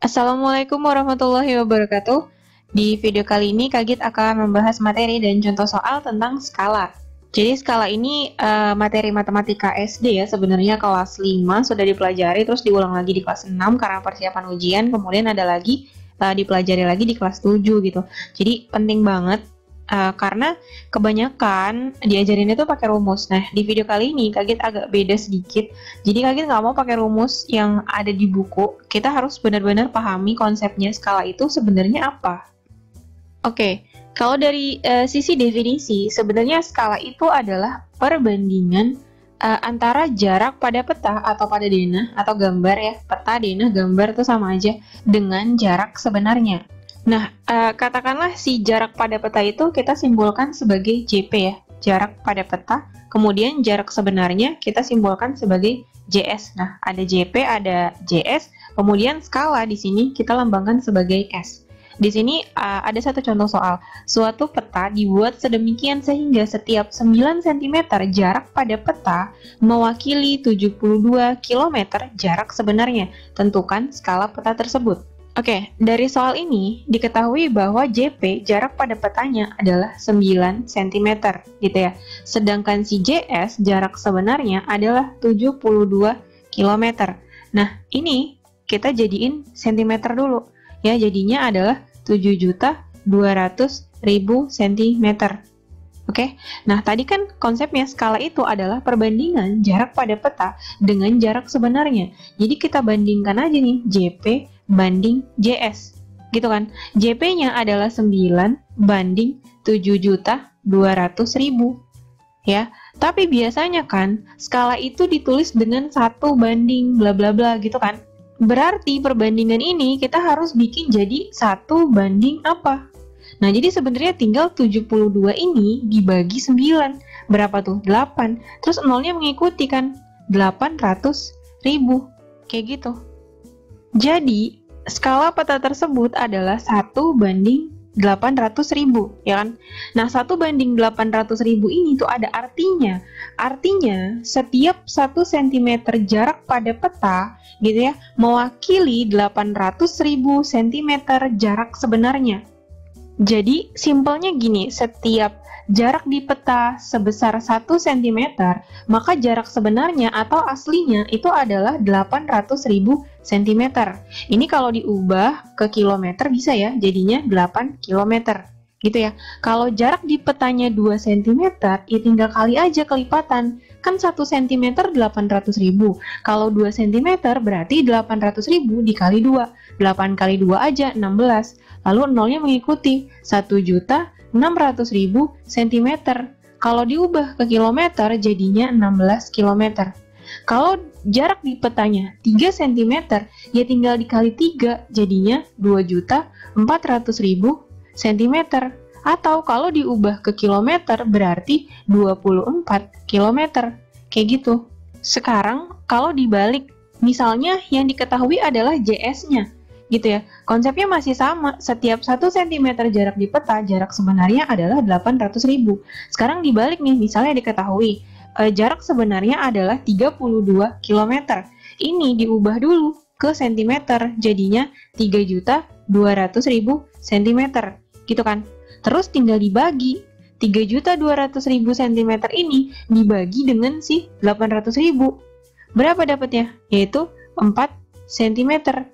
Assalamualaikum warahmatullahi wabarakatuh. Di video kali ini Kak Git akan membahas materi dan contoh soal tentang skala. Jadi skala ini materi matematika SD ya, sebenarnya kelas 5 sudah dipelajari, terus diulang lagi di kelas 6 karena persiapan ujian, kemudian ada lagi dipelajari lagi di kelas 7 gitu. Jadi penting banget karena kebanyakan diajarin itu pakai rumus. Nah, di video kali ini Kak Git agak beda sedikit. Jadi Kak Git nggak mau pakai rumus yang ada di buku. Kita harus benar-benar pahami konsepnya skala itu sebenarnya apa. Oke, kalau dari sisi definisi, sebenarnya skala itu adalah perbandingan antara jarak pada peta atau pada denah atau gambar ya. Peta, denah, gambar itu sama aja dengan jarak sebenarnya. Nah, katakanlah si jarak pada peta itu kita simbolkan sebagai JP ya, jarak pada peta. Kemudian jarak sebenarnya kita simbolkan sebagai JS. Nah, ada JP, ada JS. Kemudian skala di sini kita lambangkan sebagai S. Di sini ada satu contoh soal. Suatu peta dibuat sedemikian sehingga setiap 9 cm jarak pada peta mewakili 72 km jarak sebenarnya. Tentukan skala peta tersebut. Oke, dari soal ini diketahui bahwa JP jarak pada petanya adalah 9 cm gitu ya. Sedangkan si JS jarak sebenarnya adalah 72 km. Nah, ini kita jadiin cm dulu. Ya, jadinya adalah 7.200.000 cm. Oke, nah tadi kan konsepnya skala itu adalah perbandingan jarak pada peta dengan jarak sebenarnya. Jadi kita bandingkan aja nih JP banding JS, gitu kan? JP-nya adalah 9 banding 7.200.000, ya. Tapi biasanya kan skala itu ditulis dengan 1 banding bla bla bla gitu kan? Berarti perbandingan ini kita harus bikin jadi 1 banding apa? Nah, jadi sebenarnya tinggal 72 ini dibagi 9. Berapa tuh? 8. Terus nolnya mengikuti kan? 800.000. Kayak gitu. Jadi, skala peta tersebut adalah 1 banding 800.000, ya kan? Nah, 1 banding 800.000 ini tuh ada artinya. Artinya, setiap 1 cm jarak pada peta, gitu ya, mewakili 800.000 cm jarak sebenarnya. Jadi, simpelnya gini, setiap jarak di peta sebesar 1 cm, maka jarak sebenarnya atau aslinya itu adalah 800.000 cm. Ini kalau diubah ke kilometer bisa ya, jadinya 8 km. Gitu ya. Kalau jarak di petanya 2 cm, ya tinggal kali aja kelipatan. Kan 1 cm 800.000. Kalau 2 cm berarti 800.000 dikali 2. 8 kali 2 aja 16. Lalu nolnya mengikuti 1.600.000 cm. Kalau diubah ke kilometer jadinya 16 km. Kalau jarak di petanya 3 cm, ya tinggal dikali 3 jadinya 2.400.000 cm. Atau kalau diubah ke kilometer berarti 24 km. Kayak gitu. Sekarang kalau dibalik, misalnya yang diketahui adalah JS-nya. Gitu ya, konsepnya masih sama. Setiap 1 cm jarak di peta, jarak sebenarnya adalah 800.000. Sekarang dibalik nih, misalnya diketahui jarak sebenarnya adalah 32 km. Ini diubah dulu ke cm, jadinya 3.200.000 cm. Gitu kan? Terus tinggal dibagi. 3.200.000 cm ini dibagi dengan si 800.000. Berapa dapatnya? Yaitu 4 cm.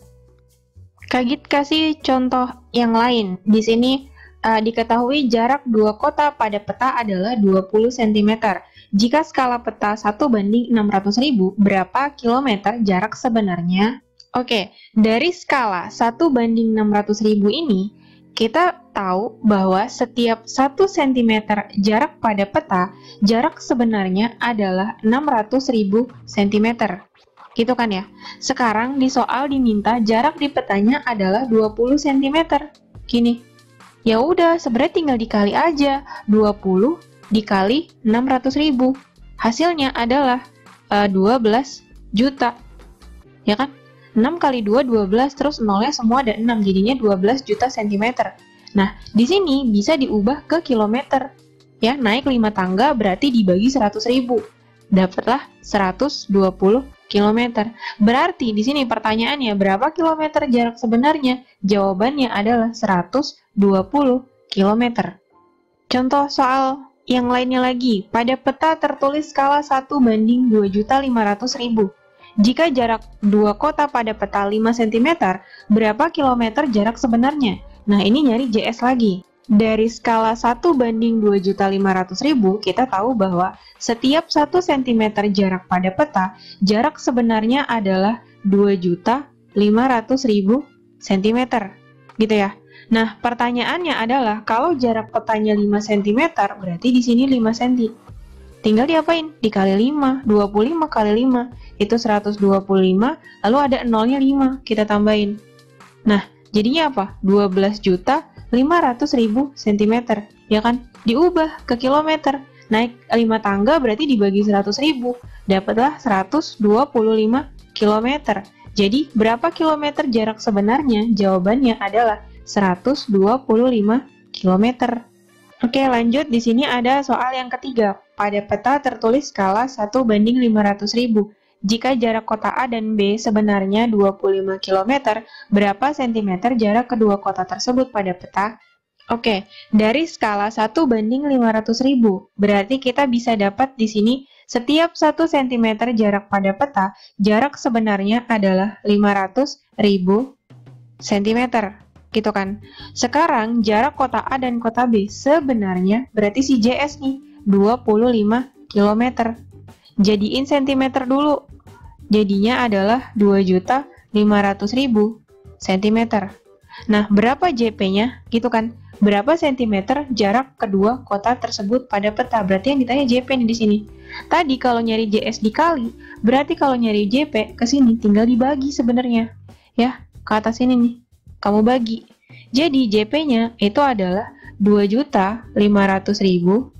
Kak Git kasih contoh yang lain. Di sini diketahui jarak 2 kota pada peta adalah 20 cm. Jika skala peta 1 banding 600.000, berapa kilometer jarak sebenarnya? Oke, dari skala 1 banding 600.000 ini, kita tahu bahwa setiap 1 cm jarak pada peta, jarak sebenarnya adalah 600.000 cm. Gitu kan ya. Sekarang di soal diminta jarak di petanya adalah 20 cm. Gini. Ya udah, sebenarnya tinggal dikali aja. 20 dikali 600.000. Hasilnya adalah 12 juta. Ya kan? 6 kali 2 12, terus nolnya semua ada 6, jadinya 12 juta cm. Nah, di sini bisa diubah ke kilometer. Ya, naik 5 tangga berarti dibagi 100.000. Dapatlah 120 kilometer. Berarti di sini pertanyaannya berapa kilometer jarak sebenarnya? Jawabannya adalah 120 kilometer. Contoh soal yang lainnya lagi. Pada peta tertulis skala 1:2.500.000. Jika jarak dua kota pada peta 5 cm, berapa kilometer jarak sebenarnya? Nah, ini nyari JS lagi. Dari skala 1:2.500.000, kita tahu bahwa setiap 1 cm jarak pada peta, jarak sebenarnya adalah 2.500.000 cm. Gitu ya. Nah, pertanyaannya adalah kalau jarak petanya 5 cm, berarti di sini 5 cm. Tinggal diapain? Dikali 5, 25 kali 5, itu 125, lalu ada nolnya 5, kita tambahin. Nah, jadinya apa? 12.500.000 cm, ya kan? Diubah ke kilometer, naik 5 tangga berarti dibagi 100.000, dapatlah 125 km. Jadi, berapa kilometer jarak sebenarnya? Jawabannya adalah 125 km. Oke, lanjut. Di sini ada soal yang ketiga. Pada peta tertulis skala 1:500.000. Jika jarak kota A dan B sebenarnya 25 km, berapa cm jarak kedua kota tersebut pada peta? Oke, dari skala 1:500.000, berarti kita bisa dapat di sini setiap 1 cm jarak pada peta, jarak sebenarnya adalah 500.000 cm. Gitu kan. Sekarang jarak kota A dan kota B sebenarnya berarti si JS nih 25 km. Jadiin cm dulu. Jadinya adalah 2.500.000 cm. Nah, berapa JP-nya? Gitu kan. Berapa cm jarak kedua kota tersebut pada peta? Berarti yang ditanya JP nih di sini. Tadi kalau nyari JS dikali, berarti kalau nyari JP ke sini tinggal dibagi sebenarnya. Ya, ke atas ini nih. Kamu bagi. Jadi JP-nya itu adalah 2.500.000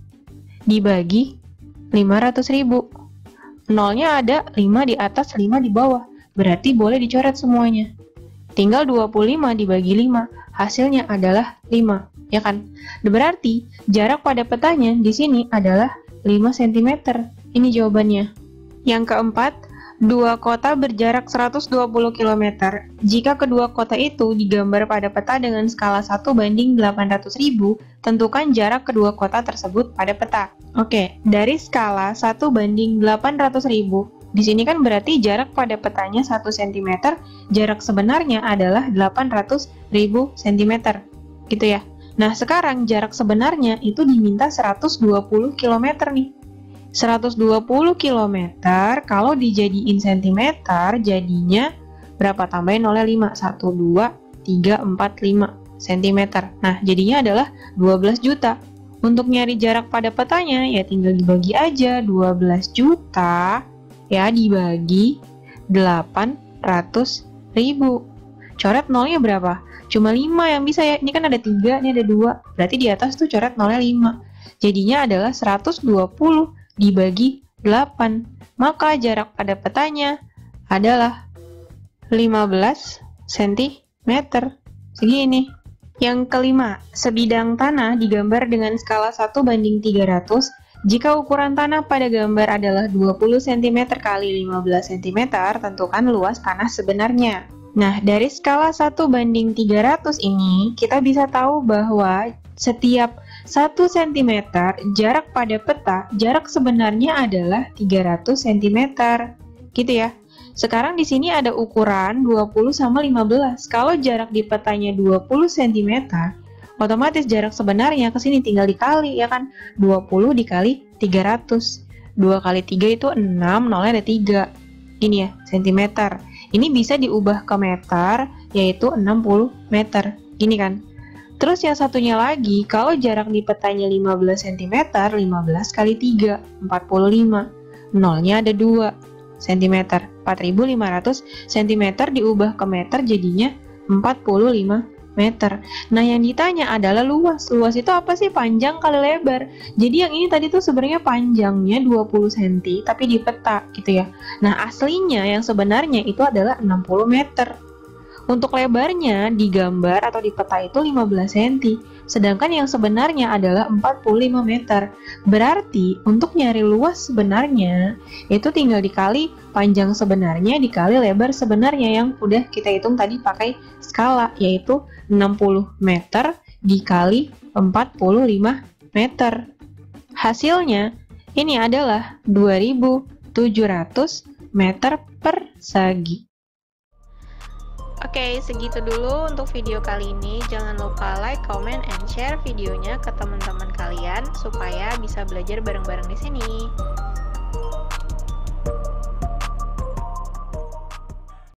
dibagi 500.000. Nolnya ada 5 di atas, 5 di bawah. Berarti boleh dicoret semuanya. Tinggal 25 dibagi 5. Hasilnya adalah 5, ya kan? Berarti jarak pada petanya di sini adalah 5 cm. Ini jawabannya. Yang keempat, dua kota berjarak 120 km. Jika kedua kota itu digambar pada peta dengan skala 1:800.000, tentukan jarak kedua kota tersebut pada peta. Oke, dari skala 1:800.000, di sini kan berarti jarak pada petanya 1 cm, jarak sebenarnya adalah 800.000 cm. Gitu ya. Nah, sekarang jarak sebenarnya itu diminta 120 km nih. 120 km kalau dijadiin cm jadinya berapa? Tambahin nolnya 5. 1, 2, 3, 4, 5 cm. Nah, jadinya adalah 12 juta. Untuk nyari jarak pada petanya ya tinggal dibagi aja 12 juta ya dibagi 800.000. Coret nolnya berapa? Cuma 5 yang bisa ya. Ini kan ada 3, ini ada 2. Berarti di atas tuh coret nolnya 5. Jadinya adalah 120 dibagi 8, maka jarak pada petanya adalah 15 cm. Segini. Yang kelima, sebidang tanah digambar dengan skala 1:300. Jika ukuran tanah pada gambar adalah 20 cm kali 15 cm, tentukan luas tanah sebenarnya. Nah, dari skala 1:300 ini, kita bisa tahu bahwa setiap 1 cm jarak pada peta, jarak sebenarnya adalah 300 cm. Gitu ya. Sekarang di sini ada ukuran 20 sama 15. Kalau jarak di petanya 20 cm, otomatis jarak sebenarnya ke sini tinggal dikali, ya kan? 20 dikali 300. 2 kali 3 itu 6, nolnya ada 3. Ini ya, cm. Ini bisa diubah ke meter, yaitu 60 meter. Gini kan? Terus yang satunya lagi, kalau jarak di petanya 15 cm, 15 kali 3, 45. Nolnya ada 2 cm. 4.500 cm diubah ke meter jadinya 45 meter. Nah, yang ditanya adalah luas. Luas itu apa sih? Panjang kali lebar. Jadi yang ini tadi tuh sebenarnya panjangnya 20 cm, tapi di peta gitu ya. Nah, aslinya yang sebenarnya itu adalah 60 meter. Untuk lebarnya di gambar atau di peta itu 15 cm, sedangkan yang sebenarnya adalah 45 meter. Berarti untuk nyari luas sebenarnya, itu tinggal dikali panjang sebenarnya dikali lebar sebenarnya yang udah kita hitung tadi pakai skala, yaitu 60 meter dikali 45 meter. Hasilnya, ini adalah 2700 meter persegi. Oke, segitu dulu untuk video kali ini. Jangan lupa like, comment, and share videonya ke teman-teman kalian supaya bisa belajar bareng-bareng di sini.